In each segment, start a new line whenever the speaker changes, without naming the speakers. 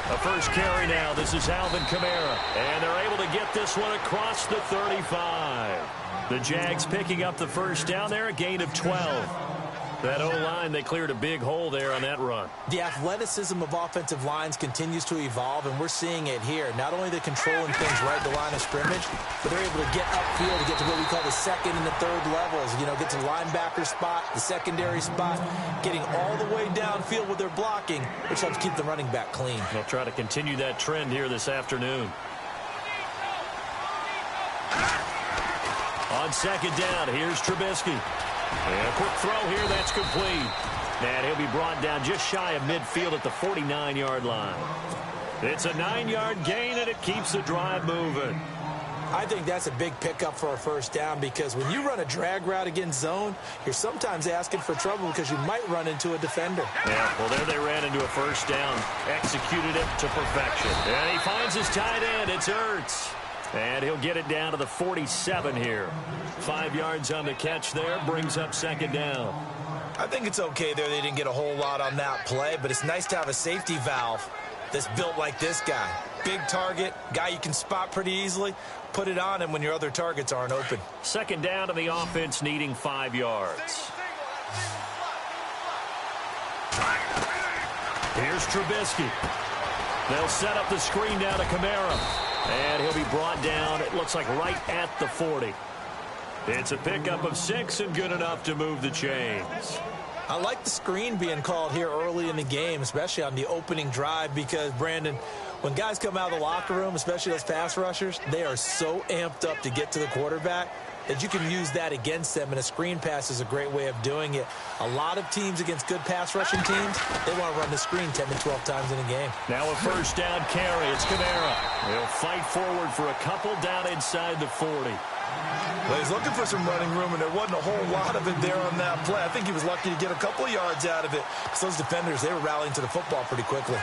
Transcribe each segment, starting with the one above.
A first carry now. This is Alvin Kamara. And they're able to get this one across the 35. The Jags picking up the first down there, a gain of 12. That O-line, they cleared a big hole there on that run.
The athleticism of offensive lines continues to evolve, and we're seeing it here. Not only they're controlling things right at the line of scrimmage, but they're able to get upfield to get to what we call the second and the third levels. You know, get to the linebacker spot, the secondary spot, getting all the way downfield with their blocking, which helps keep the running back clean.
They'll try to continue that trend here this afternoon. On second down, here's Trubisky. And a quick throw here, that's complete. And he'll be brought down just shy of midfield at the 49-yard line. It's a 9-yard gain, and it keeps the drive moving.
I think that's a big pickup for a first down because when you run a drag route against zone, you're sometimes asking for trouble because you might run into a defender.
Yeah, well, there they ran into a first down. Executed it to perfection. And he finds his tight end. It's Ertz. And he'll get it down to the 47 here. 5 yards on the catch there, brings up second down.
I think it's okay there. They didn't get a whole lot on that play, but it's nice to have a safety valve that's built like this guy. Big target, guy you can spot pretty easily. Put it on him when your other targets aren't open.
Second down to the offense needing 5 yards. Here's Trubisky. They'll set up the screen down to Kamara. And he'll be brought down, it looks like right at the 40. It's a pickup of 6 and good enough to move the chains.
I like the screen being called here early in the game, especially on the opening drive, because, Brandon, when guys come out of the locker room, especially those pass rushers, they are so amped up to get to the quarterback that you can use that against them, and a screen pass is a great way of doing it. A lot of teams against good pass rushing teams, they want to run the screen 10 to 12 times in a game.
Now a first down carry. It's Kamara. He'll fight forward for a couple down inside the 40.
Well, he's looking for some running room, and there wasn't a whole lot of it there on that play. I think he was lucky to get a couple of yards out of it, because those defenders, they were rallying to the football pretty quickly.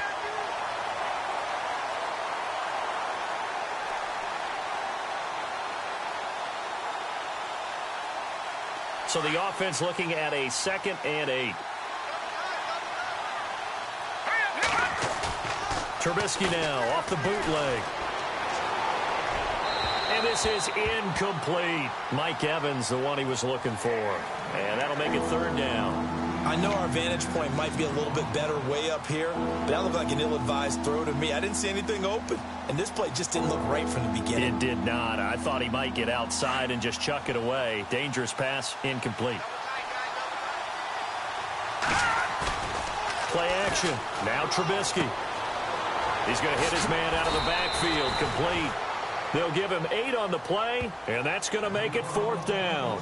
So the offense looking at a 2nd and 8. Trubisky now off the bootleg. And this is incomplete. Mike Evans, the one he was looking for. And that'll make it third down.
I know our vantage point might be a little bit better way up here, but that looked like an ill-advised throw to me. I didn't see anything open, and this play just didn't look right from the beginning.
It did not. I thought he might get outside and just chuck it away. Dangerous pass, incomplete. Play action. Now Trubisky. He's going to hit his man out of the backfield. Complete. They'll give him 8 on the play, and that's going to make it 4th down.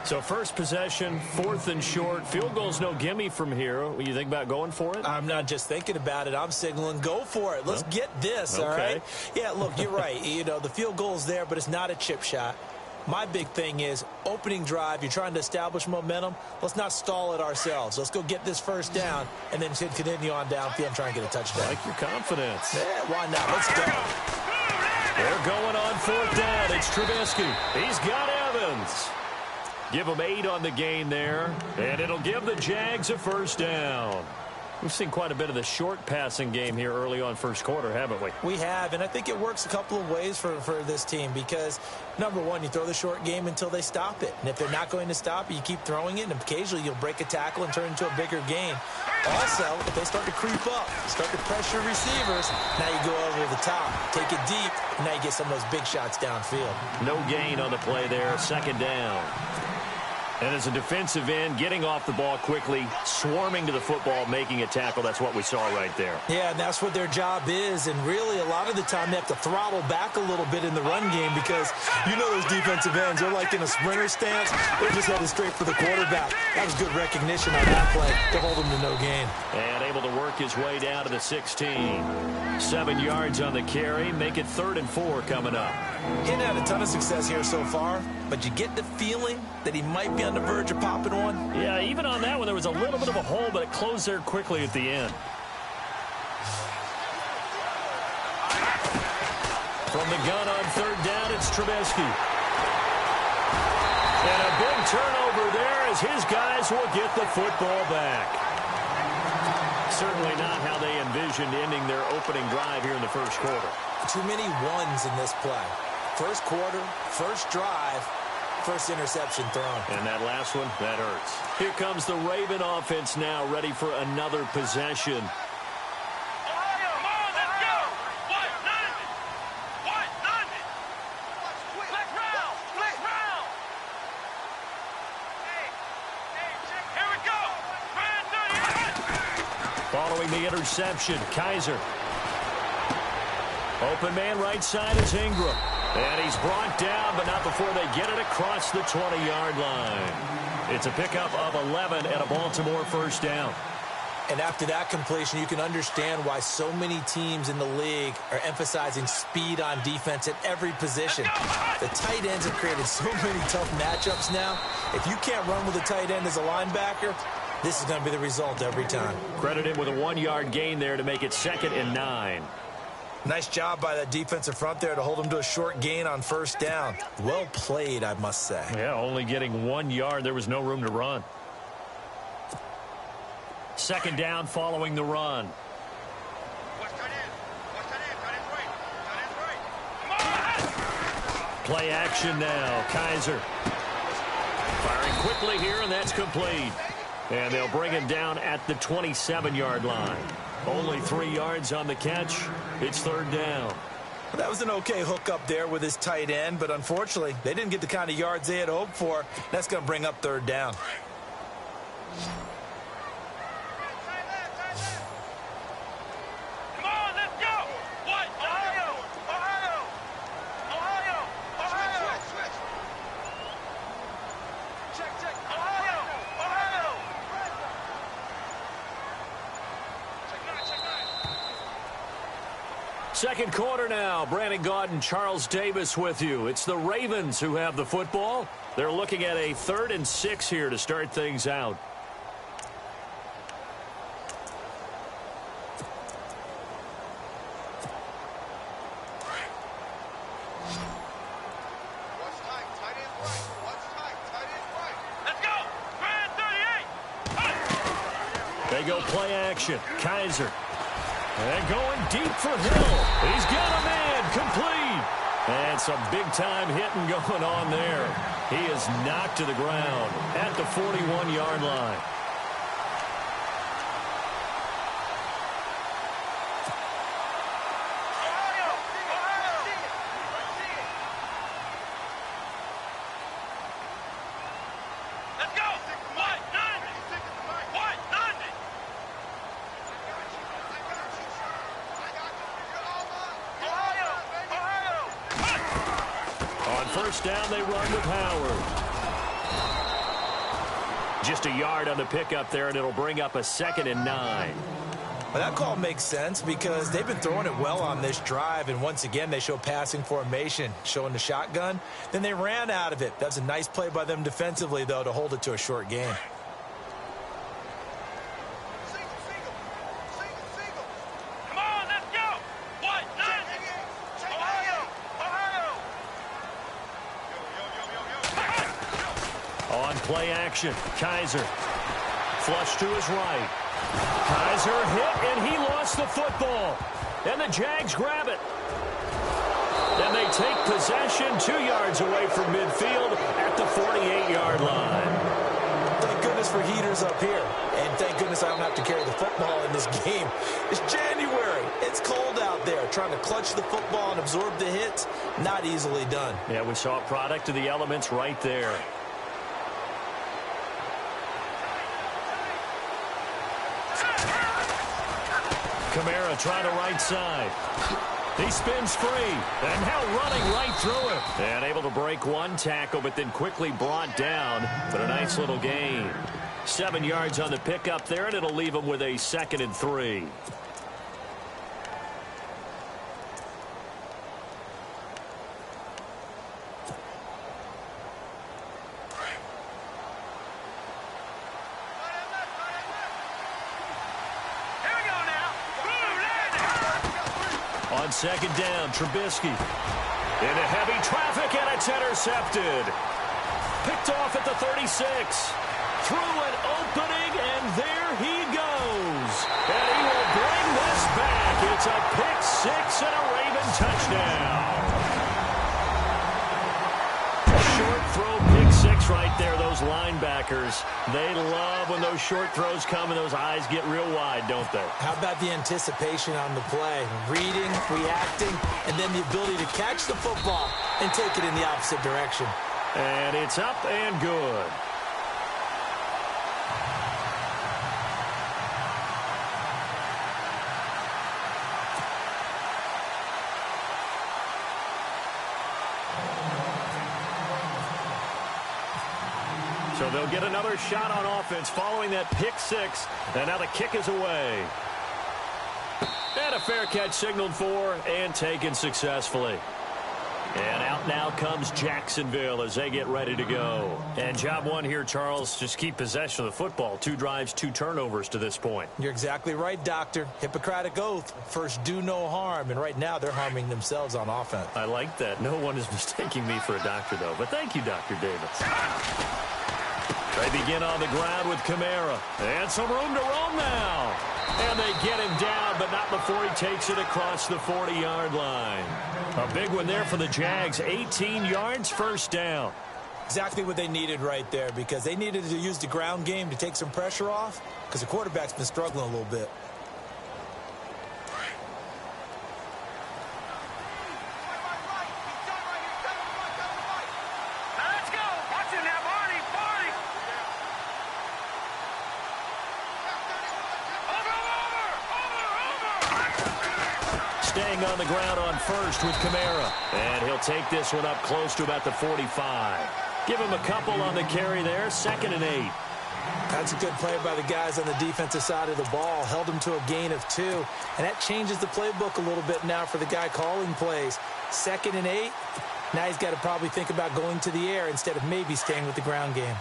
So first possession, 4th and short. Field goal's no gimme from here. What do you think about going for it?
I'm not just thinking about it. I'm signaling go for it. Let's get this, all right? Yeah, look, you're right. You know, the field goal's there, but it's not a chip shot. My big thing is opening drive. You're trying to establish momentum. Let's not stall it ourselves. Let's go get this first down and then continue on downfield and try and get a touchdown.
I like your confidence.
Yeah, why not? Let's go.
They're going on 4th down. It's Trubisky. He's got Evans. Give them 8 on the gain there, and it'll give the Jags a first down. We've seen quite a bit of the short passing game here early on first quarter, haven't we?
We have, and I think it works a couple of ways for this team because, number one, you throw the short game until they stop it. And if they're not going to stop it, you keep throwing it, and occasionally you'll break a tackle and turn into a bigger gain. Also, if they start to creep up, start to pressure receivers, now you go over the top, take it deep, and now you get some of those big shots downfield.
No gain on the play there, second down. And as a defensive end, getting off the ball quickly, swarming to the football, making a tackle, that's what we saw right there.
Yeah, and that's what their job is. And really, a lot of the time, they have to throttle back a little bit in the run game because you know those defensive ends, they're like in a sprinter stance. They're just headed straight for the quarterback. That was good recognition on that play to hold him to no gain.
And able to work his way down to the 16. 7 yards on the carry. Make it 3rd and 4 coming up.
He hadn't had a ton of success here so far, but you get the feeling that he might be on the verge of popping one.
Yeah, even on that one, there was a little bit of a hole, but it closed there quickly at the end. From the gun on 3rd down, it's Trubisky. And a big turnover there as his guys will get the football back. Certainly not how they envisioned ending their opening drive here in the first quarter.
Too many ones in this play. First quarter, first drive, first interception thrown.
And that last one, that hurts. Here comes the Raven offense now, ready for another possession. Following the interception, Kaiser. Open man right side is Ingram. And he's brought down, but not before they get it across the 20-yard line. It's a pickup of 11 and a Baltimore first down.
And after that completion, you can understand why so many teams in the league are emphasizing speed on defense at every position. The tight ends have created so many tough matchups now. If you can't run with a tight end as a linebacker, this is going to be the result every time.
Credit him with a 1-yard gain there to make it 2nd and 9.
Nice job by that defensive front there to hold him to a short gain on first down. Well played, I must say.
Yeah, only getting 1 yard. There was no room to run. 2nd down following the run. Play action now. Kaiser. Firing quickly here, and that's complete. And they'll bring him down at the 27-yard line. Only 3 yards on the catch. It's 3rd down.
Well, that was an okay hookup there with his tight end, but unfortunately, they didn't get the kind of yards they had hoped for. That's going to bring up 3rd down.
Second quarter now. Brandon Gaudin and Charles Davis with you. It's the Ravens who have the football. They're looking at a 3rd and 6 here to start things out. They go play action. Kaiser. And going deep for Hill. He's got a man complete. And some big-time hitting going on there. He is knocked to the ground at the 41-yard line. First down, they run with Howard. Just a yard on the pickup there, and it'll bring up a 2nd and 9.
Well, that call makes sense because they've been throwing it well on this drive, and once again, they show passing formation, showing the shotgun. Then they ran out of it. That's a nice play by them defensively, though, to hold it to a short gain.
Play action. Kaiser. Flush to his right. Kaiser hit, and he lost the football. And the Jags grab it. And they take possession 2 yards away from midfield at the 48-yard line.
Thank goodness for heaters up here. And thank goodness I don't have to carry the football in this game. It's January. It's cold out there. Trying to clutch the football and absorb the hits, not easily done.
Yeah, we saw a product of the elements right there. Kamara trying to right side. He spins free, and now running right through it. And able to break one tackle, but then quickly brought down. But a nice little gain. 7 yards on the pickup there, and it'll leave him with a 2nd and 3. On 2nd down, Trubisky into heavy traffic, and it's intercepted. Picked off at the 36. Through an opening, and there he goes. And right there, those linebackers, they love when those short throws come and those eyes get real wide, don't they?
How about the anticipation on the play? Reading, reacting, and then the ability to catch the football and take it in the opposite direction.
And it's up and good. So they'll get another shot on offense following that pick six. And now the kick is away. And a fair catch signaled for and taken successfully. And out now comes Jacksonville as they get ready to go. And job one here, Charles, just keep possession of the football. 2 drives, 2 turnovers to this point.
You're exactly right, Doctor. Hippocratic oath. First, do no harm. And right now, they're harming themselves on offense.
I like that. No one is mistaking me for a doctor, though. But thank you, Dr. Davis. They begin on the ground with Kamara. And some room to roam now. And they get him down, but not before he takes it across the 40-yard line. A big one there for the Jags. 18 yards, first down.
Exactly what they needed right there, because they needed to use the ground game to take some pressure off, because the quarterback's been struggling a little bit.
Staying on the ground on first with Kamara. And he'll take this one up close to about the 45. Give him a couple on the carry there. 2nd and 8.
That's a good play by the guys on the defensive side of the ball. Held him to a gain of 2. And that changes the playbook a little bit now for the guy calling plays. 2nd and 8. Now he's got to probably think about going to the air instead of maybe staying with the ground game.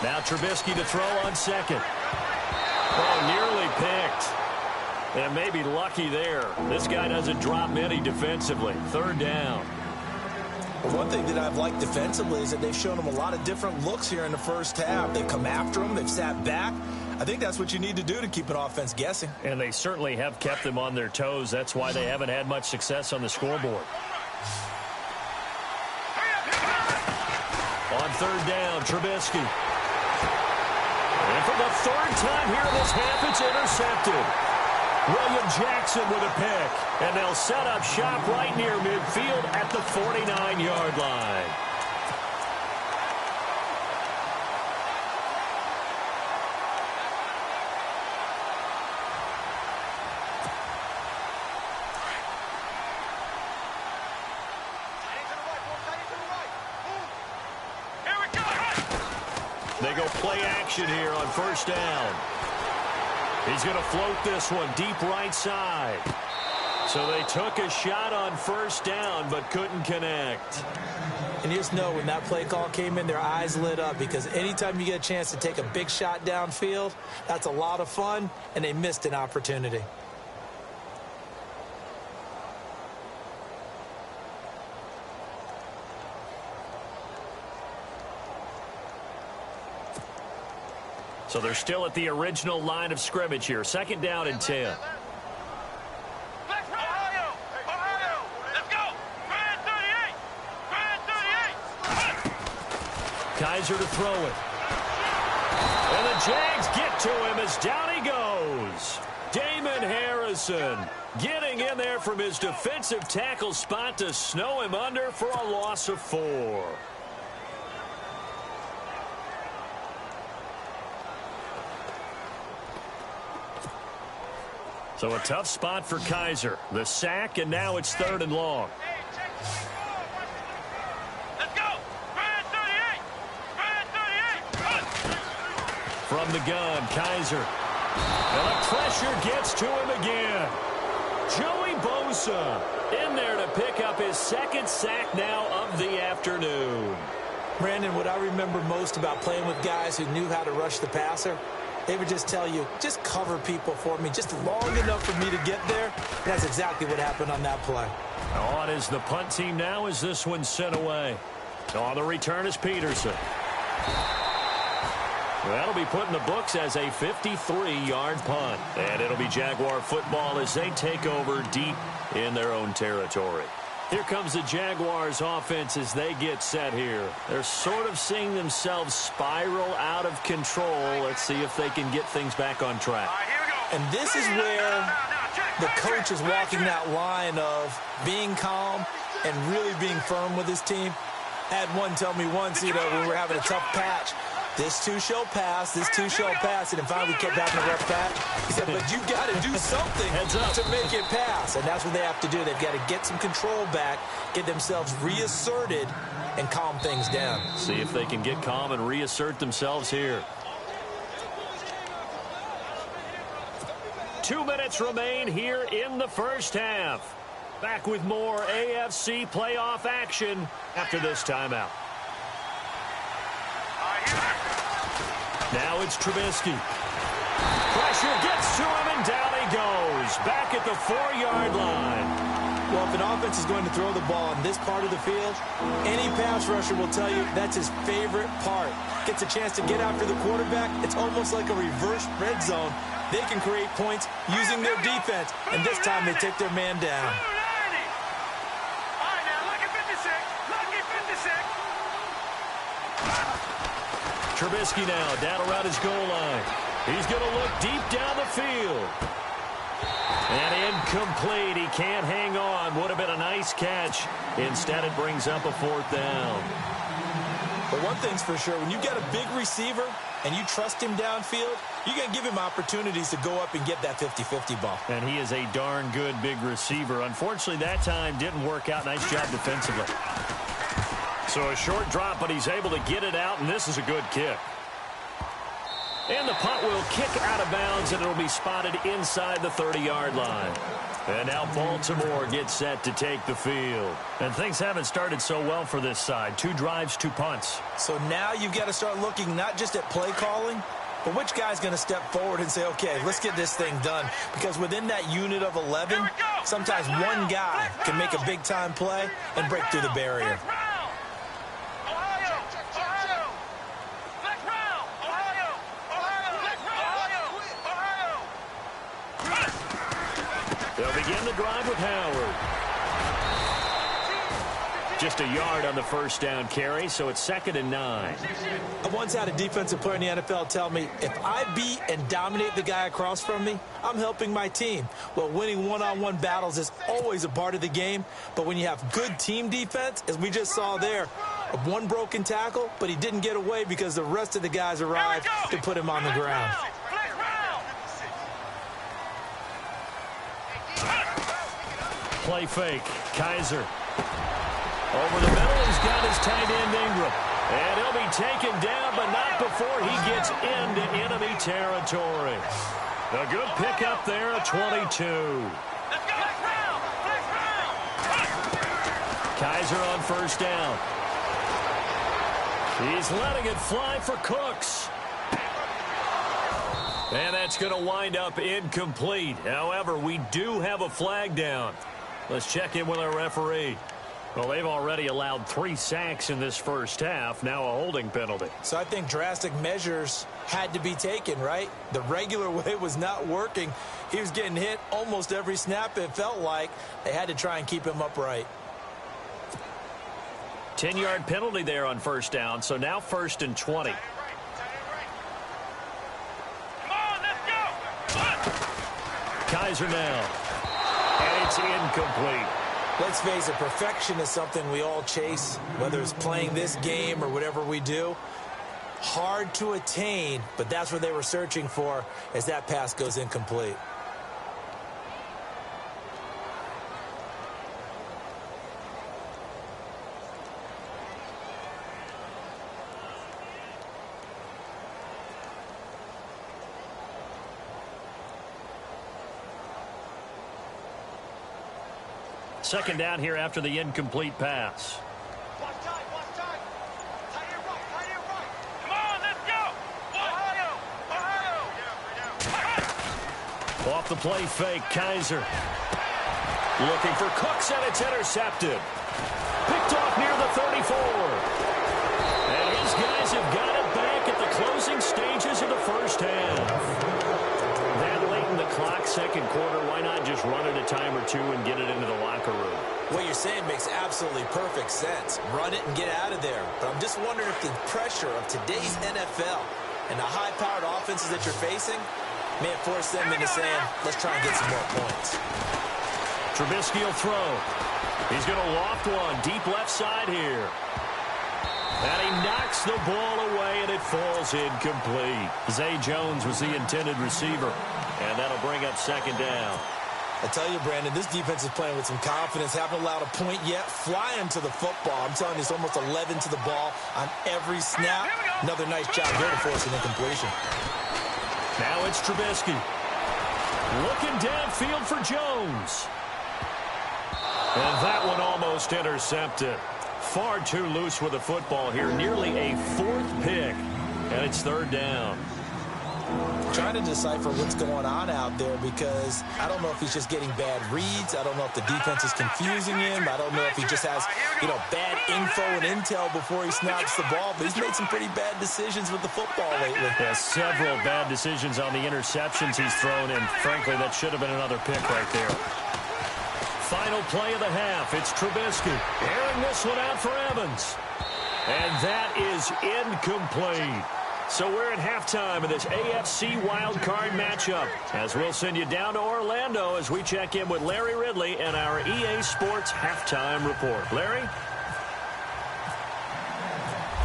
Now Trubisky to throw on 2nd. Oh, nearly picked. And maybe lucky there. This guy doesn't drop many defensively. 3rd down.
Well, one thing that I've liked defensively is that they've shown him a lot of different looks here in the first half. They've come after him. They've sat back. I think that's what you need to do to keep an offense guessing.
And they certainly have kept them on their toes. That's why they haven't had much success on the scoreboard. On 3rd down, Trubisky. And for the 3rd time here in this half, it's intercepted. William Jackson with a pick. And they'll set up shop right near midfield at the 49-yard line. They go play action here on 1st down. He's going to float this one deep right side. So they took a shot on 1st down but couldn't connect.
And you just know when that play call came in, their eyes lit up, because anytime you get a chance to take a big shot downfield, that's a lot of fun, and they missed an opportunity.
So they're still at the original line of scrimmage here. 2nd down and 10. Kaiser to throw it. And the Jags get to him as down he goes. Damon Harrison getting in there from his defensive tackle spot to snow him under for a loss of 4. So a tough spot for Kaiser. The sack, and now it's 3rd and long.
Let's go!
From the gun, Kaiser. And the pressure gets to him again. Joey Bosa in there to pick up his 2nd sack now of the afternoon.
Brandon, what I remember most about playing with guys who knew how to rush the passer, they would just tell you, just cover people for me, just long enough for me to get there. That's exactly what happened on that play.
On is the punt team now as this one's sent away. On the return is Peterson. 2nd That'll be put in the books as a 53-yard punt. And it'll be Jaguar football as they take over deep in their own territory. Here comes the Jaguars offense as they get set here. They're sort of seeing themselves spiral out of control. Let's see if they can get things back on track.
And this is where the coach is walking that line of being calm and really being firm with his team. I had one tell me once, when we were having a tough patch, this too shall pass, this too shall pass, and then finally we kept having a rough patch. He said, but you've got to do something to make it pass, and that's what they have to do. They've got to get some control back, get themselves reasserted, and calm things down.
See if they can get calm and reassert themselves here. 2 minutes remain here in the first half. Back with more AFC playoff action after this timeout. Now it's Trubisky. Pressure gets to him, and down he goes. Back at the 4-yard line.
Well, if an offense is going to throw the ball on this part of the field, any pass rusher will tell you that's his favorite part. Gets a chance to get after the quarterback. It's almost like a reverse red zone. They can create points using their defense, and this time they take their man down.
Trubisky now down around his goal line. He's going to look deep down the field. And incomplete. He can't hang on. Would have been a nice catch. Instead, it brings up a 4th down.
But one thing's for sure, when you get a big receiver and you trust him downfield, you're going to give him opportunities to go up and get that 50-50 ball.
And he is a darn good big receiver. Unfortunately, that time didn't work out. Nice job defensively. So a short drop, but he's able to get it out, and this is a good kick. And the punt will kick out of bounds, and it'll be spotted inside the 30-yard line. And now Baltimore gets set to take the field. And things haven't started so well for this side. 2 drives, 2 punts.
So now you've got to start looking not just at play calling, but which guy's going to step forward and say, okay, let's get this thing done. Because within that unit of 11, sometimes one guy can make a big-time play and break through the barrier.
They'll begin the drive with Howard. Just a yard on the first down carry, so it's 2nd and 9.
I once had a defensive player in the NFL tell me, if I beat and dominate the guy across from me, I'm helping my team. Well, winning one-on-one battles is always a part of the game, but when you have good team defense, as we just saw there, one broken tackle, but he didn't get away because the rest of the guys arrived to put him on the ground.
Play fake. Kaiser. Over the middle, he's got his tight end Ingram. And he'll be taken down, but not before he gets into enemy territory. A good pickup there at 22. Kaiser on first down. He's letting it fly for Cooks. And that's going to wind up incomplete. However, we do have a flag down. Let's check in with our referee. Well, they've already allowed 3 sacks in this first half. Now a holding penalty.
So I think drastic measures had to be taken, right? The regular way was not working. He was getting hit almost every snap, it felt like. They had to try and keep him upright.
10-yard penalty there on first down, so now 1st and 20. Kaiser now. And it's incomplete.
Let's face it, perfection is something we all chase, whether it's playing this game or whatever we do. Hard to attain, but that's what they were searching for as that pass goes incomplete.
Second down here after the incomplete pass.
Watch time. Tight end right. Come on, let's go. Ohio.
Off the play fake, Kaiser. Looking for Cooks, and it's intercepted. Picked off near the 34. And his guys have got it back at the closing stages second quarter, why not just run it a time or two and get it into the locker room?
What you're saying makes absolutely perfect sense. Run it and get out of there. But I'm just wondering if the pressure of today's NFL and the high-powered offenses that you're facing may force them into saying, let's try and get some more points.
Trubisky will throw. He's going to loft one deep left side here. And he knocks the ball away, and it falls incomplete. Zay Jones was the intended receiver, and that'll bring up second down.
I tell you, Brandon, this defense is playing with some confidence. Haven't allowed a point yet. Flying to the football. I'm telling you, it's almost 11 to the ball on every snap. Another nice job here to force an incompletion.
Now it's Trubisky. Looking downfield for Jones. And that one almost intercepted. Far too loose with the football here. Nearly a fourth pick. And it's third down.
Trying to decipher what's going on out there because I don't know if he's just getting bad reads. I don't know if the defense is confusing him. I don't know if he just has, bad info and intel before he snaps the ball. But he's made some pretty bad decisions with the football lately.
Yeah, several bad decisions on the interceptions he's thrown, and frankly, that should have been another pick right there. Final play of the half. It's Trubisky airing this one out for Evans. And that is incomplete. So we're at halftime of this AFC wildcard matchup, as we'll send you down to Orlando as we check in with Larry Ridley and our EA Sports halftime report. Larry?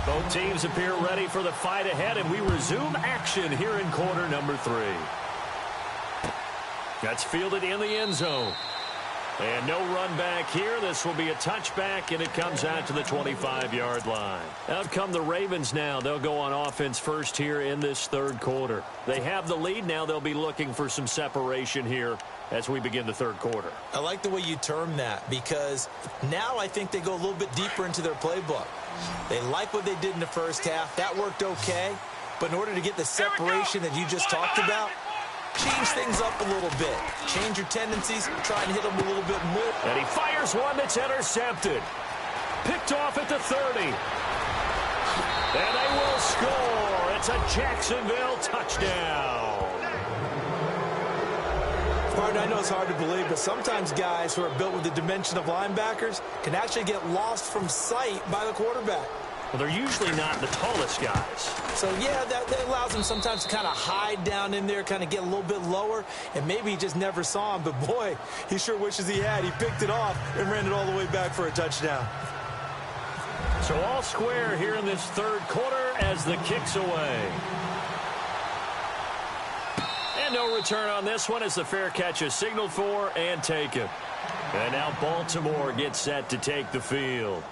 Both teams appear ready for the fight ahead, and we resume action here in quarter number 3. That's fielded in the end zone. And no run back here. This will be a touchback, and it comes out to the 25-yard line. Out come the Ravens now. They'll go on offense first here in this third quarter. They have the lead now. They'll be looking for some separation here as we begin the third quarter.
I like the way you term that because now I think they go a little bit deeper into their playbook. They like what they did in the first half. That worked okay. But in order to get the separation that you just talked about, change things up a little bit. Change your tendencies. Try and hit them a little bit more.
And he fires one that's intercepted. Picked off at the 30. And they will score. It's a Jacksonville touchdown.
Martin, I know it's hard to believe, but sometimes guys who are built with the dimension of linebackers can actually get lost from sight by the quarterback.
Well, they're usually not the tallest guys.
So, yeah, that allows him sometimes to kind of hide down in there, kind of get a little bit lower, and maybe he just never saw him. But, boy, he sure wishes he had. He picked it off and ran it all the way back for a touchdown.
So all square here in this third quarter as the kick's away. And no return on this one as the fair catch is signaled for and taken. And now Baltimore gets set to take the field.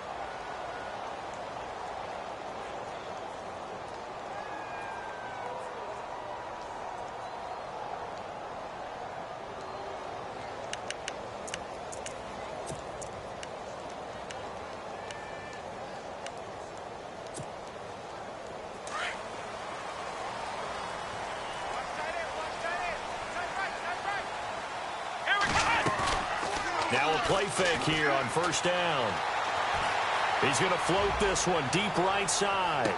Now a play fake here on first down. He's going to float this one deep right side.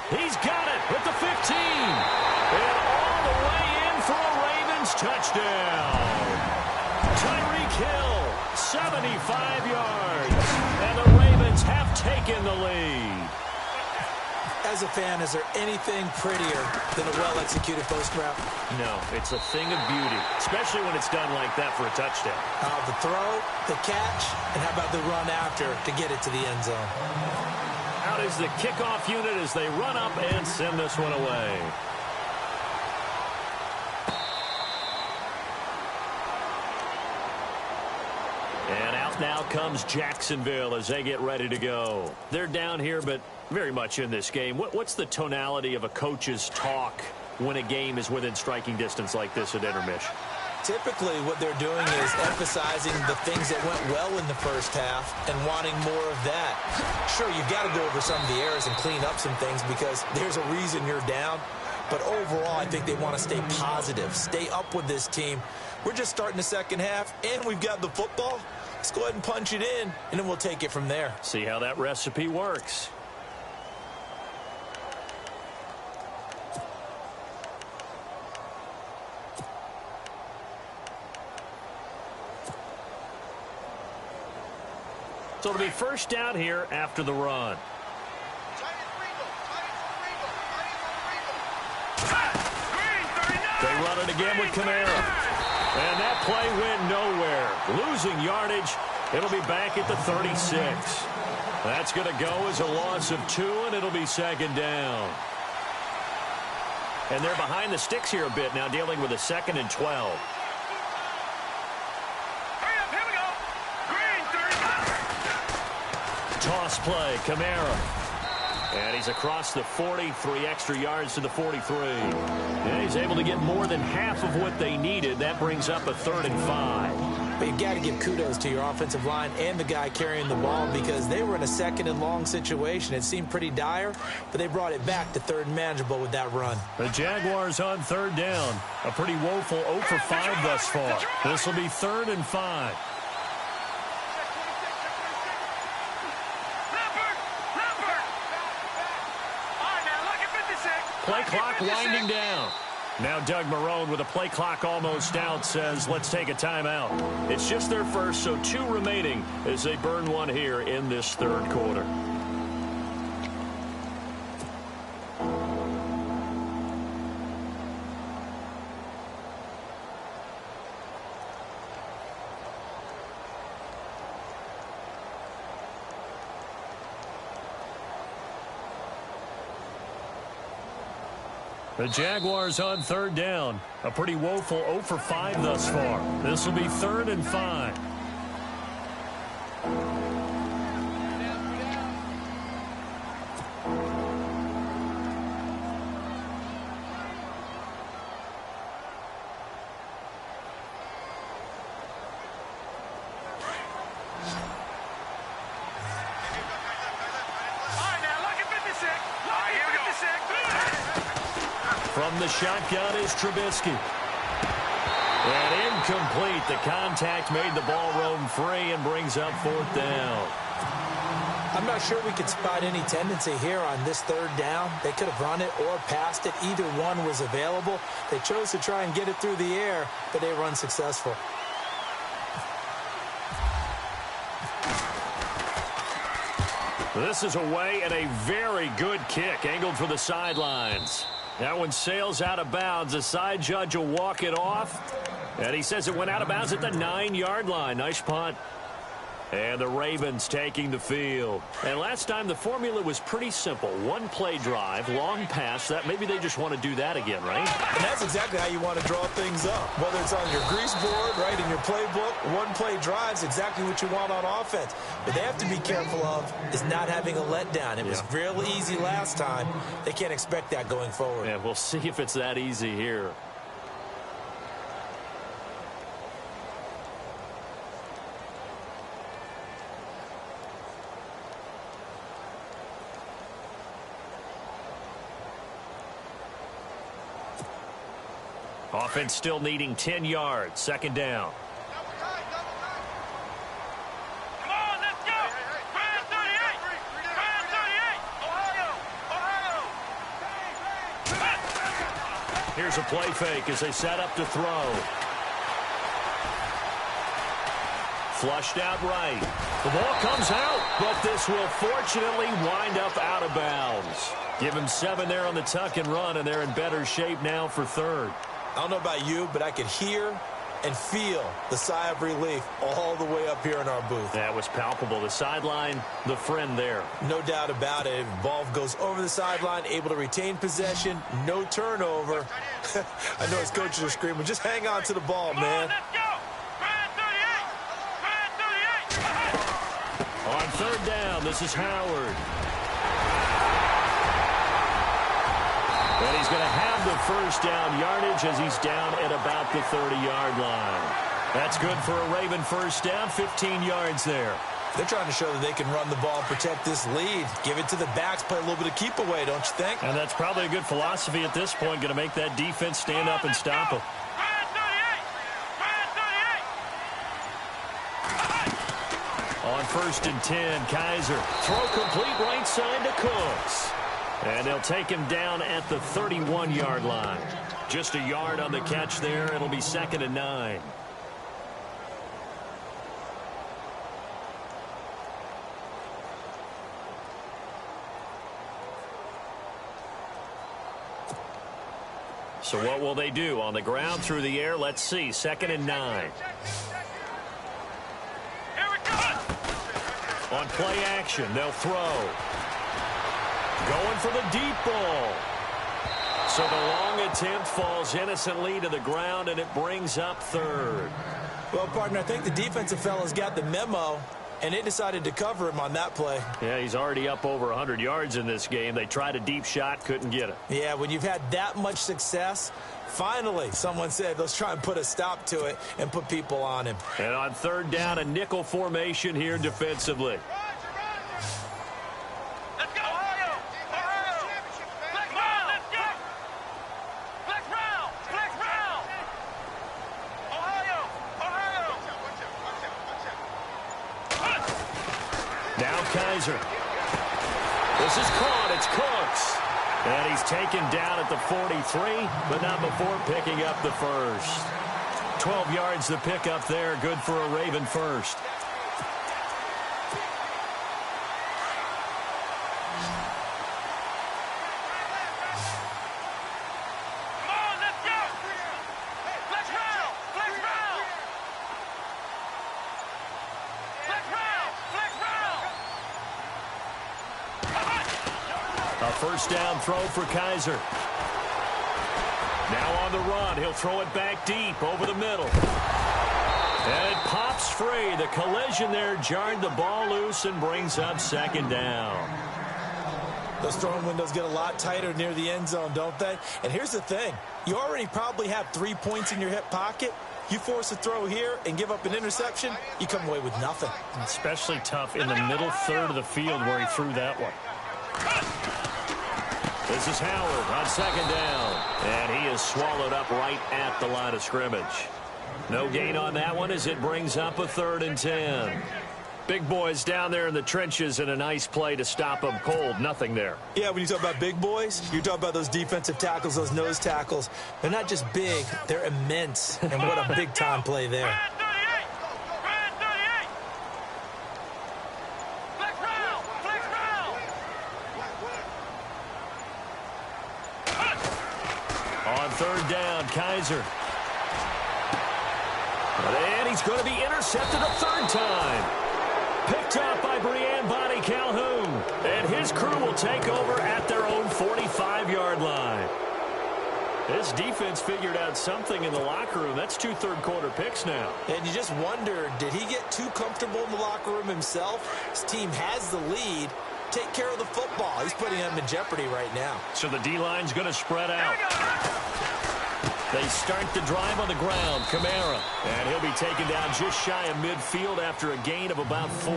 He's got it at the 15. And all the way in for a Ravens touchdown. Tyreek Hill, 75 yards. And the Ravens have taken the lead.
As a fan, is there anything prettier than a well-executed post route?
No, it's a thing of beauty, especially when it's done like that for a touchdown.
The throw, the catch, and how about the run after to get it to the end zone?
Out is the kickoff unit as they run up and send this one away. And out now comes Jacksonville as they get ready to go. They're down here, but very much in this game. What's the tonality of a coach's talk when a game is within striking distance like this at intermission?
Typically, what they're doing is emphasizing the things that went well in the first half and wanting more of that. Sure, you've got to go over some of the errors and clean up some things because there's a reason you're down. But overall, I think they want to stay positive, stay up with this team. We're just starting the second half, and we've got the football. Let's go ahead and punch it in, and then we'll take it from there.
See how that recipe works. So it'll be first down here after the run. They run it again with Kamara. And that play went nowhere. Losing yardage. It'll be back at the 36. That's going to go as a loss of 2, and it'll be second down. And they're behind the sticks here a bit now, dealing with a 2nd and 12. Toss play, Kamara. And he's across the 40, 3 extra yards to the 43. And he's able to get more than half of what they needed. That brings up a 3rd and 5.
But you've got to give kudos to your offensive line and the guy carrying the ball because they were in a 2nd and long situation. It seemed pretty dire, but they brought it back to 3rd and manageable with that run.
The Jaguars on 3rd down. A pretty woeful 0 for 5 thus far. This will be 3rd and 5. Play clock winding down. Now Doug Marrone with a play clock almost out says, let's take a timeout. It's just their first, so 2 remaining as they burn one here in this 3rd quarter. The Jaguars on 3rd down. A pretty woeful 0 for 5 thus far. This will be 3rd and 5. From the shotgun is Trubisky. And incomplete. The contact made the ball roam free and brings up 4th down.
I'm not sure we could spot any tendency here on this 3rd down. They could have run it or passed it. Either one was available. They chose to try and get it through the air, but they were unsuccessful.
This is away and a very good kick angled for the sidelines. That one sails out of bounds. The side judge will walk it off. And he says it went out of bounds at the 9-yard line. Nice punt. And the Ravens taking the field. And last time the formula was pretty simple. 1-play drive, long pass. That maybe they just want to do that again, right?
And that's exactly how you want to draw things up. Whether it's on your grease board, right, in your playbook, 1-play drive is exactly what you want on offense. But they have to be careful of is not having a letdown. It was real easy last time. They can't expect that going forward.
Yeah, we'll see if it's that easy here. Offense still needing 10 yards. 2nd down.
Come on, let's go. Brand 38. Brand 38. Ohio.
Here's a play fake as they set up to throw. Flushed out right. The ball comes out, but this will fortunately wind up out of bounds. Give him 7 there on the tuck and run, and they're in better shape now for 3rd.
I don't know about you, but I could hear and feel the sigh of relief all the way up here in our booth.
That was palpable. The sideline, the friend there.
No doubt about it. Ball goes over the sideline, able to retain possession, no turnover. I know his coaches are screaming, just hang on to the ball, man.
Let's go. Brand 38. Brand 38.
On 3rd down, this is Howard. And he's going to have the first down yardage as he's down at about the 30-yard line. That's good for a Raven first down, 15 yards there.
They're trying to show that they can run the ball and protect this lead. Give it to the backs, play a little bit of keep away, don't you think?
And that's probably a good philosophy at this point, going to make that defense stand up and stop them.
Brand 38.
On 1st and 10, Kaiser. Throw complete right side to Cooks. And they'll take him down at the 31-yard line. Just a yard on the catch there. It'll be 2nd and 9. So what will they do? On the ground, through the air, let's see. 2nd and 9.
Here we go.
On play action, they'll throw. Going for the deep ball. So the long attempt falls innocently to the ground, and it brings up 3rd.
Well, partner, I think the defensive fellas got the memo, and they decided to cover him on that play.
Yeah, he's already up over 100 yards in this game. They tried a deep shot, couldn't get it.
Yeah, when you've had that much success, finally someone said, let's try and put a stop to it and put people on him.
And on 3rd down, a nickel formation here defensively.
Let's go. Ohio. Ohio. Flex round. Let's go. Flex round. Flex round. Ohio. Ohio.
Now Kaiser. This is caught. It's Cooks. And he's taken down at the 43, but not before picking up the first. 12 yards to pick up there. Good for a Raven first.
Come on, let's go. Flex round. Flex round. Flex round. Flex round.
A first down throw for Kaiser. Now on the run. He'll throw it back deep over the middle. And it pops free. The collision there jarred the ball loose and brings up 2nd down.
Those throwing windows get a lot tighter near the end zone, don't they? And here's the thing. You already probably have 3 points in your hip pocket. You force a throw here and give up an interception, you come away with nothing.
Especially tough in the middle third of the field where he threw that one. This is Howard on 2nd down. And he is swallowed up right at the line of scrimmage. No gain on that one as it brings up a 3rd and 10. Big boys down there in the trenches and a nice play to stop them cold. Nothing there.
Yeah, when you talk about big boys, you're talking about those defensive tackles, those nose tackles. They're not just big, they're immense. And what a big-time play there.
Brand 38. Brand 38. Flex round. Flex round.
On 3rd down, Kaiser. And he's going to be intercepted a 3rd time. Picked up by Brianne Bonnie Calhoun. And his crew will take over at their own 45-yard line. This defense figured out something in the locker room. That's 2 third-quarter picks now.
And you just wonder, did he get too comfortable in the locker room himself? His team has the lead. Take care of the football. He's putting them in jeopardy right now.
So the D-line's going to spread out. They start the drive on the ground. Kamara. And he'll be taken down just shy of midfield after a gain of about 4.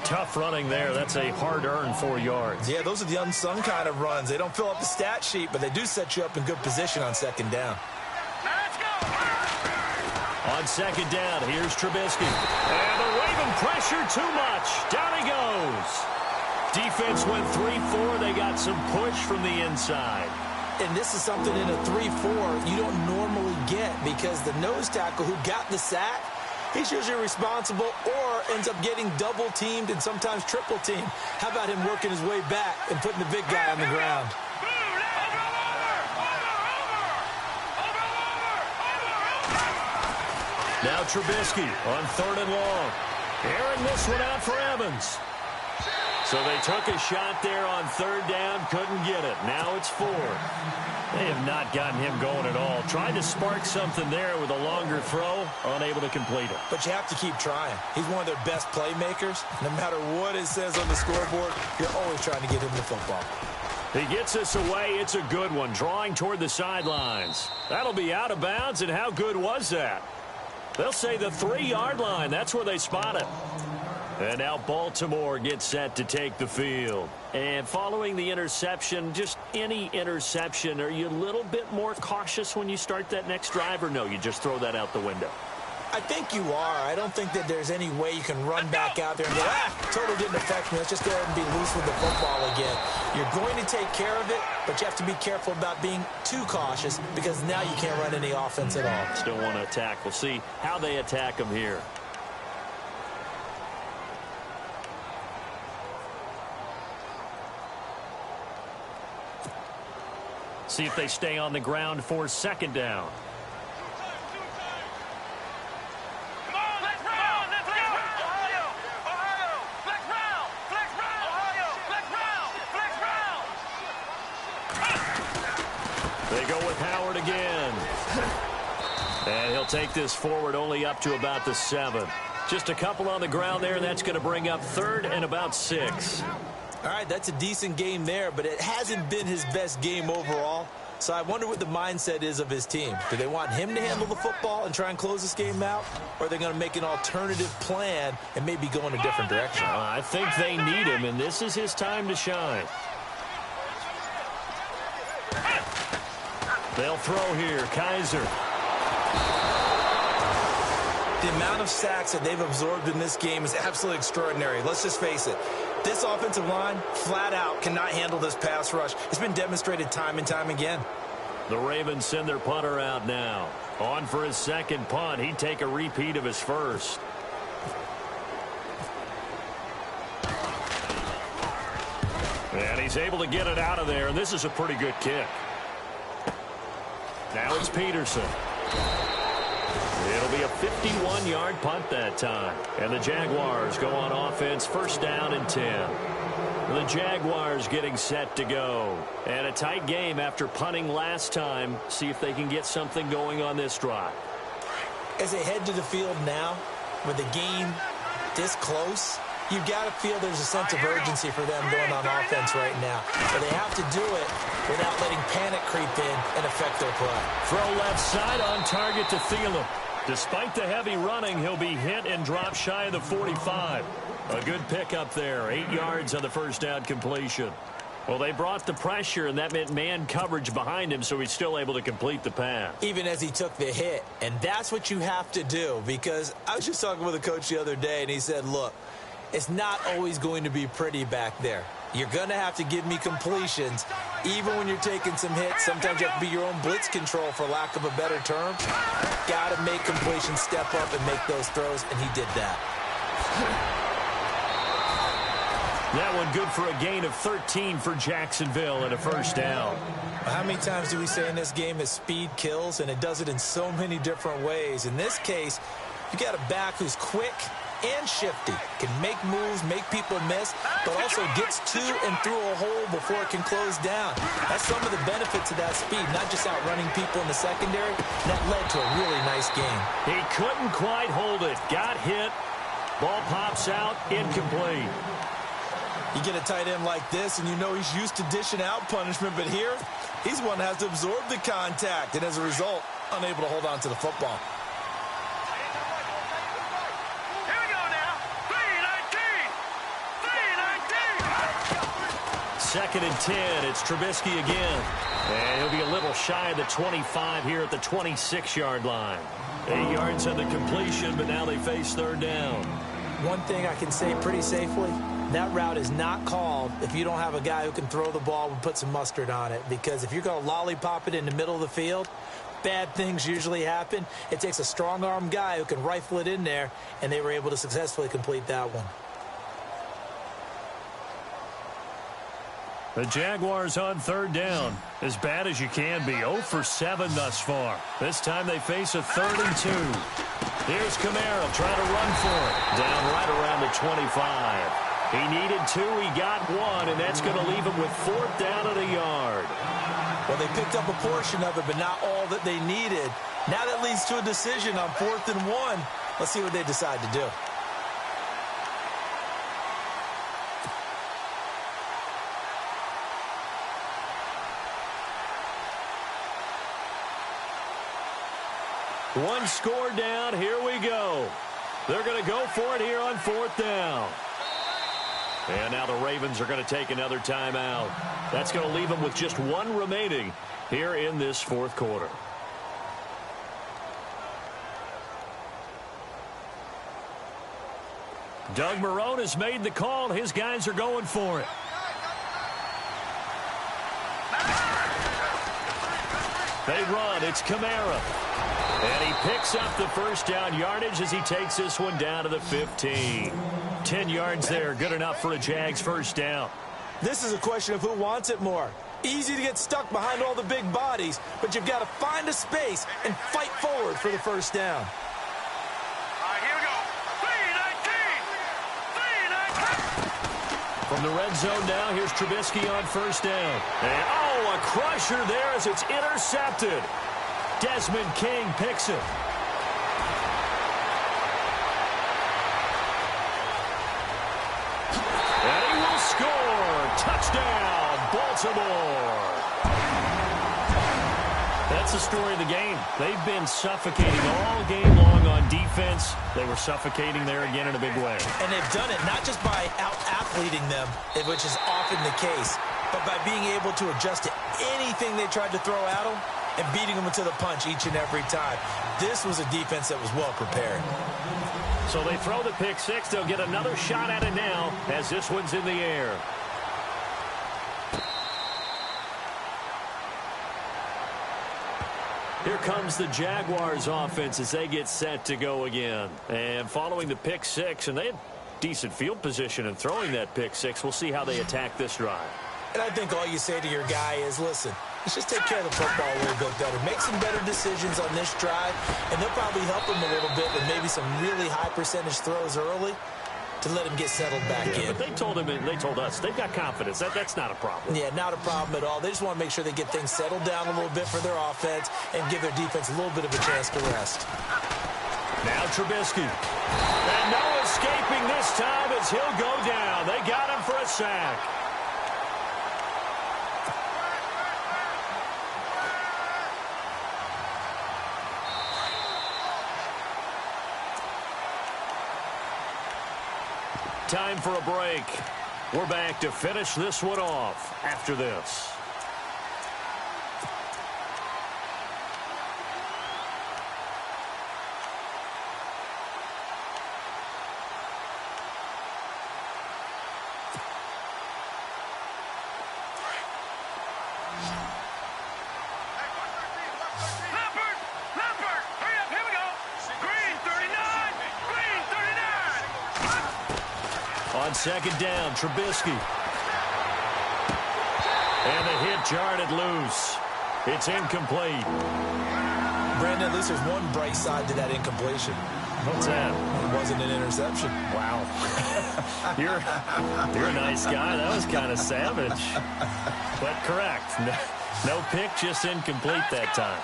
Tough running there. That's a hard-earned 4 yards.
Yeah, those are the unsung kind of runs. They don't fill up the stat sheet, but they do set you up in good position on 2nd down.
Let's go.
On 2nd down, here's Trubisky. And the Raven pressure too much. Down he goes. Defense went 3-4. They got some push from the inside.
And this is something in a 3-4 you don't normally get because the nose tackle who got the sack, he's usually responsible or ends up getting double-teamed and sometimes triple-teamed. How about him working his way back and putting the big guy on the ground?
Now Trubisky on 3rd and long. Airing this one out for Evans. So they took a shot there on 3rd down, couldn't get it. Now it's 4th. They have not gotten him going at all. Tried to spark something there with a longer throw, unable to complete it.
But you have to keep trying. He's one of their best playmakers. No matter what it says on the scoreboard, you're always trying to get him the football.
He gets us away. It's a good one, drawing toward the sidelines. That'll be out of bounds, and how good was that? They'll say the 3-yard line. That's where they spot it. And now Baltimore gets set to take the field. And following the interception, just any interception, are you a little bit more cautious when you start that next drive, or no, you just throw that out the window?
I think you are. I don't think that there's any way you can run back out there and go, totally didn't affect me. Let's just go ahead and be loose with the football again. You're going to take care of it, but you have to be careful about being too cautious because now you can't run any offense at all.
Still want to attack. We'll see how they attack them here. See if they stay on the ground for second down. They go with Howard again. And he'll take this forward only up to about the 7. Just a couple on the ground there, and that's going to bring up 3rd and about 6.
All right, that's a decent game there, but it hasn't been his best game overall. So I wonder what the mindset is of his team. Do they want him to handle the football and try and close this game out? Or are they going to make an alternative plan and maybe go in a different direction?
I think they need him, and this is his time to shine. They'll throw here. Kaiser.
The amount of sacks that they've absorbed in this game is absolutely extraordinary. Let's just face it. This offensive line, flat out, cannot handle this pass rush. It's been demonstrated time and time again.
The Ravens send their punter out now. On for his second punt. He'd take a repeat of his first. And he's able to get it out of there, and this is a pretty good kick. Now it's Peterson. It'll be a 51-yard punt that time. And the Jaguars go on offense, first down and 10. The Jaguars getting set to go. And a tight game after punting last time. See if they can get something going on this drive.
As they head to the field now, with the game this close, you've got to feel there's a sense of urgency for them going on offense right now. But they have to do it without letting panic creep in and affect their play.
Throw left side on target to Thielen. Despite the heavy running, he'll be hit and dropped shy of the 45. A good pickup there. 8 yards on the first down completion. Well, they brought the pressure, and that meant man coverage behind him, so he's still able to complete the pass.
Even as he took the hit. And that's what you have to do, because I was just talking with a coach the other day, and he said, look, it's not always going to be pretty back there. You're going to have to give me completions. Even when you're taking some hits, sometimes you have to be your own blitz control, for lack of a better term. Got to make completions, step up, and make those throws, and he did that.
That one good for a gain of 13 for Jacksonville and a first down.
How many times do we say in this game that speed kills, and it does it in so many different ways? In this case, you got a back who's quick and shifty, can make moves, make people miss, but also gets to and through a hole before it can close down. That's some of the benefits of that speed, not just outrunning people in the secondary. That led to a really nice game.
He couldn't quite hold it. Got hit. Ball pops out, incomplete.
You get a tight end like this, and you know he's used to dishing out punishment, but here, he's one that has to absorb the contact, and as a result, unable to hold on to the football.
Here we go now.
2nd and 10. It's Trubisky again. And he'll be a little shy of the 25 here at the 26-yard line. 8 yards on the completion, but now they face 3rd down.
One thing I can say pretty safely, that route is not called if you don't have a guy who can throw the ball and put some mustard on it. Because if you're going to lollipop it in the middle of the field, bad things usually happen. It takes a strong-arm guy who can rifle it in there, and they were able to successfully complete that one.
The Jaguars on 3rd down. As bad as you can be. 0 for 7 thus far. This time they face a 3rd and 2. Here's Kamara trying to run for it. Down right around the 25. He needed 2. He got 1, and that's going to leave him with 4th down and a yard.
Well, they picked up a portion of it, but not all that they needed. Now that leads to a decision on 4th and 1. Let's see what they decide to do.
One score down. Here we go. They're going to go for it here on 4th down. And now the Ravens are going to take another timeout. That's going to leave them with just 1 remaining here in this 4th quarter. Doug Marrone has made the call. His guys are going for it. They run. It's Kamara. And he picks up the first down yardage as he takes this one down to the 15. 10 yards there. Good enough for a Jags first down.
This is a question of who wants it more. Easy to get stuck behind all the big bodies, but you've got to find a space and fight forward for the first down.
Here we go. 3-19.
From the red zone now, here's Trubisky on first down. And, oh, a crusher there as it's intercepted. Desmond King picks it. And he will score. Touchdown, Baltimore. That's the story of the game. They've been suffocating all game long on defense. They were suffocating there again in a big way.
And they've done it not just by out-athleting them, which is often the case, but by being able to adjust to anything they tried to throw at them and beating them to the punch each and every time. This was a defense that was well prepared.
So they throw the pick six. They'll get another shot at it now as this one's in the air. Here comes the Jaguars offense as they get set to go again. And following the pick six, and they had decent field position in throwing that pick six. We'll see how they attack this drive.
And I think all you say to your guy is, listen, let's just take care of the football a little bit better. Make some better decisions on this drive, and they'll probably help him a little bit with maybe some really high percentage throws early to let him get settled back in.
But they told us they've got confidence. That's not a problem.
Yeah, not a problem at all. They just want to make sure they get things settled down a little bit for their offense and give their defense a little bit of a chance to rest.
Now Trubisky. And no escaping this time as he'll go down. They got him for a sack. Time for a break. We're back to finish this one off after this. On second down, Trubisky. And the hit jarred it loose. It's incomplete.
Brandon, at least there's one bright side to that incompletion.
What's that?
It wasn't an interception.
Wow. You're a nice guy. That was kind of savage. But correct. No pick, just incomplete that time.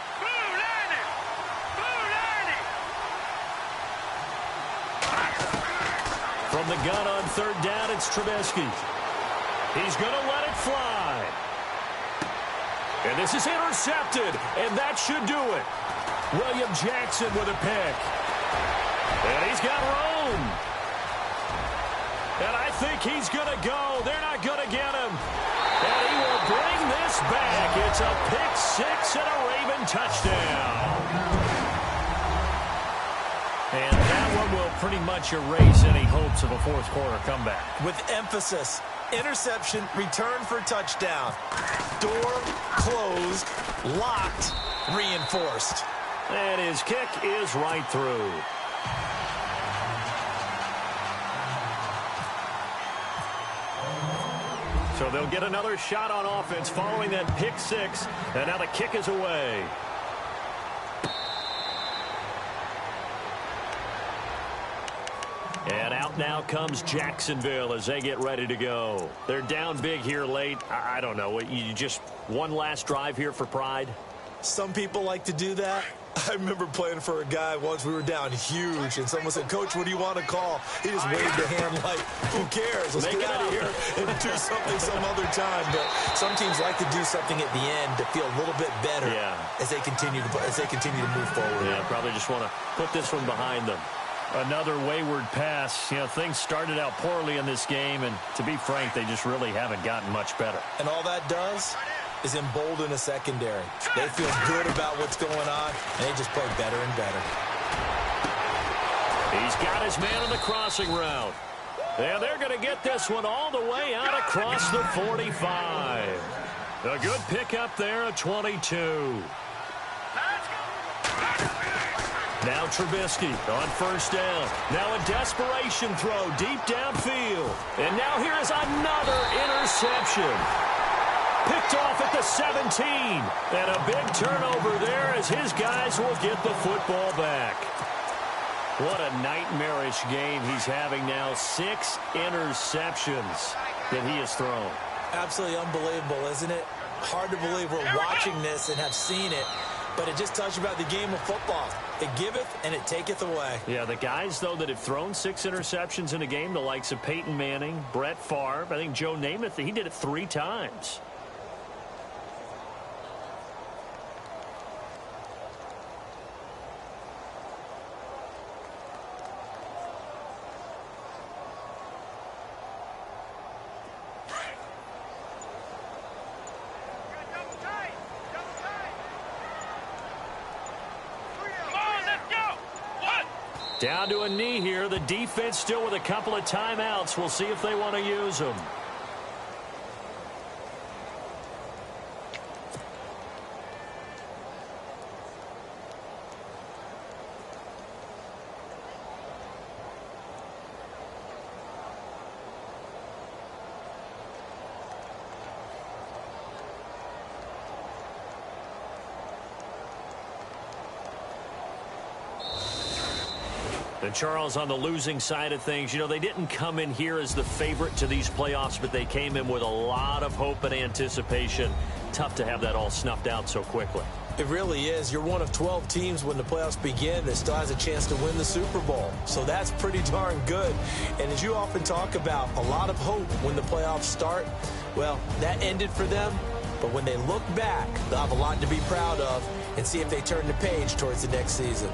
From the gun on third down, it's Trubisky. He's going to let it fly. And this is intercepted, and that should do it. William Jackson with a pick. And he's got room. And I think he's going to go. They're not going to get him. And he will bring this back. It's a pick six and a Raven touchdown. And that one will pretty much erase any hopes of a fourth quarter comeback.
With emphasis, interception, return for touchdown. Door closed, locked, reinforced.
And his kick is right through. So they'll get another shot on offense following that pick six. And now the kick is away. And out now comes Jacksonville as they get ready to go. They're down big here late. I don't know. You just one last drive here for pride?
Some people like to do that. I remember playing for a guy once. We were down huge, and someone said, "Coach, what do you want to call?" He just waved a hand like, "Who cares? Let's get out of here and do something some other time." But some teams like to do something at the end to feel a little bit better as they continue to move forward.
Yeah, probably just want to put this one behind them. Another wayward pass. You know, things started out poorly in this game, and to be frank, they just really haven't gotten much better.
And all that does is embolden a secondary. They feel good about what's going on, and they just play better and better.
He's got his man on the crossing route. And they're going to get this one all the way out across the 45. A good pickup there at 22. Now Trubisky on first down. Now a desperation throw deep downfield. And now here is another interception. Picked off at the 17. And a big turnover there as his guys will get the football back. What a nightmarish game he's having now. 6 interceptions that he has thrown.
Absolutely unbelievable, isn't it? Hard to believe we're watching this and have seen it. But it just tells you about the game of football. It giveth and it taketh away.
Yeah, the guys, though, that have thrown 6 interceptions in a game, the likes of Peyton Manning, Brett Favre, I think Joe Namath, he did it 3 times. Down to a knee here. The defense still with a couple of timeouts. We'll see if they want to use them. And Charles, on the losing side of things, you know, they didn't come in here as the favorite to these playoffs, but they came in with a lot of hope and anticipation. Tough to have that all snuffed out so quickly.
It really is. You're one of 12 teams when the playoffs begin that still has a chance to win the Super Bowl. So that's pretty darn good. And as you often talk about, a lot of hope when the playoffs start. Well, that ended for them. But when they look back, they'll have a lot to be proud of and see if they turn the page towards the next season.